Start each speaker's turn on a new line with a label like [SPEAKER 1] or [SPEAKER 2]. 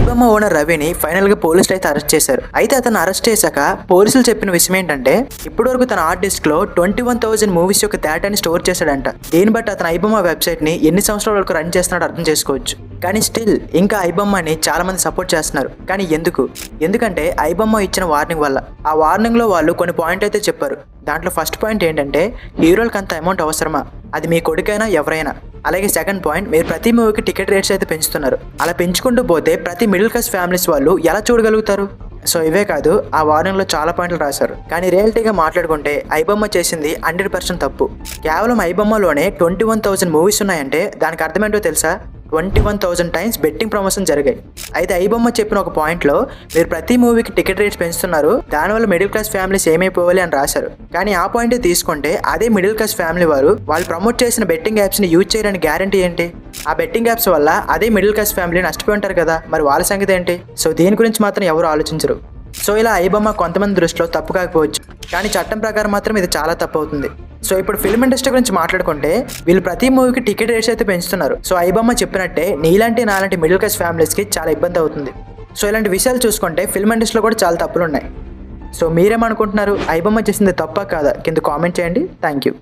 [SPEAKER 1] IBomma owner రవిని final గా పోలీసులు అయితే అరెస్ట్ చేశారు. అయితే అతను అరెస్ట్ చేశాక పోలీసులు చెప్పిన విషయం ఏంటంటే ఇప్పటి వరకు తన హార్డ్ డిస్క్ లో 21,000 మూవీస్ యొక్క డేటాని స్టోర్ చేశాడంట. దీన్ని బట్టి అతను ఐబొమ్మ వెబ్సైట్ ని ఎన్ని సంవత్సరాల వరకు రన్ చేస్తున్నాడో అర్థం చేసుకోవచ్చు. కానీ స్టిల్ ఇంకా ఐబొమ్మని చాలా మంది సపోర్ట్ చేస్తున్నారు. కానీ ఎందుకంటే ఐబొమ్మ ఇచ్చిన వార్నింగ్ వల్ల. ఆ వార్నింగ్ లో వాళ్ళు కొన్ని పాయింట్ అయితే చెప్పారు. దాంట్లో ఫస్ట్ పాయింట్ ఏంటంటే హీరోలకు అంత అమౌంట్ అవసరమా, అది మీ కొడుకైనా ఎవరైనా. అలాగే సెకండ్ పాయింట్, మీరు ప్రతి మూవీకి టికెట్ రేట్స్ అయితే పెంచుతున్నారు. అలా పెంచుకుంటూ పోతే ప్రతి మిడిల్ క్లాస్ ఫ్యామిలీస్ వాళ్ళు ఎలా చూడగలుగుతారు? సో ఇవే కాదు, ఆ వార్నింగ్ లో చాలా పాయింట్లు రాశారు. కానీ రియాలిటీగా మాట్లాడుకుంటే ఐబొమ్మ చేసింది 100% తప్పు. కేవలం ఐబొమ్మలోనే 21,000 మూవీస్ ఉన్నాయంటే దానికి అర్థమేంటో తెలుసా? 21,000 టైమ్స్ బెట్టింగ్ ప్రమోషన్ జరిగాయి. అయితే ఐబొమ్మ చెప్పిన ఒక పాయింట్ లో మీరు ప్రతి మూవీకి టికెట్ రేట్స్ పెంచుతున్నారు, దానివల్ల మిడిల్ క్లాస్ ఫ్యామిలీస్ ఏమైపోవాలి అని రాశారు. కానీ ఆ పాయింట్ తీసుకుంటే అదే మిడిల్ క్లాస్ ఫ్యామిలీ వాళ్ళు ప్రమోట్ చేసిన బెట్టింగ్ యాప్స్ ని యూజ్ చేయడానికి గ్యారంటీ ఏంటి? ఆ బెట్టింగ్ యాప్స్ వల్ల అదే మిడిల్ క్లాస్ ఫ్యామిలీ నష్టపోయి ఉంటారు కదా, మరి వాళ్ళ సంగతి ఏంటి? సో దీని గురించి మాత్రం ఎవరు ఆలోచించరు. సో ఇలా ఐబొమ్మ కొంతమంది దృష్టిలో తప్పు కాకపోవచ్చు, కానీ చట్టం ప్రకారం మాత్రం ఇది చాలా తప్పు అవుతుంది. సో ఇప్పుడు ఫిల్మ్ ఇండస్ట్రీ గురించి మాట్లాడుకుంటే వీళ్ళు ప్రతి మూవీకి టికెట్ రేట్స్ అయితే పెంచుతున్నారు. సో ఐబొమ్మ చెప్పినట్టే నాలాంటి మిడిల్ క్లాస్ ఫ్యామిలీస్కి చాలా ఇబ్బంది అవుతుంది. సో ఇలాంటి విషయాలు చూసుకుంటే ఫిల్మ్ ఇండస్ట్రీలో కూడా చాలా తప్పులు ఉన్నాయి. సో మీరేమనుకుంటున్నారు? ఐబొమ్మ చేసింది తప్పా కాదా? కింద కామెంట్ చేయండి. Thank you.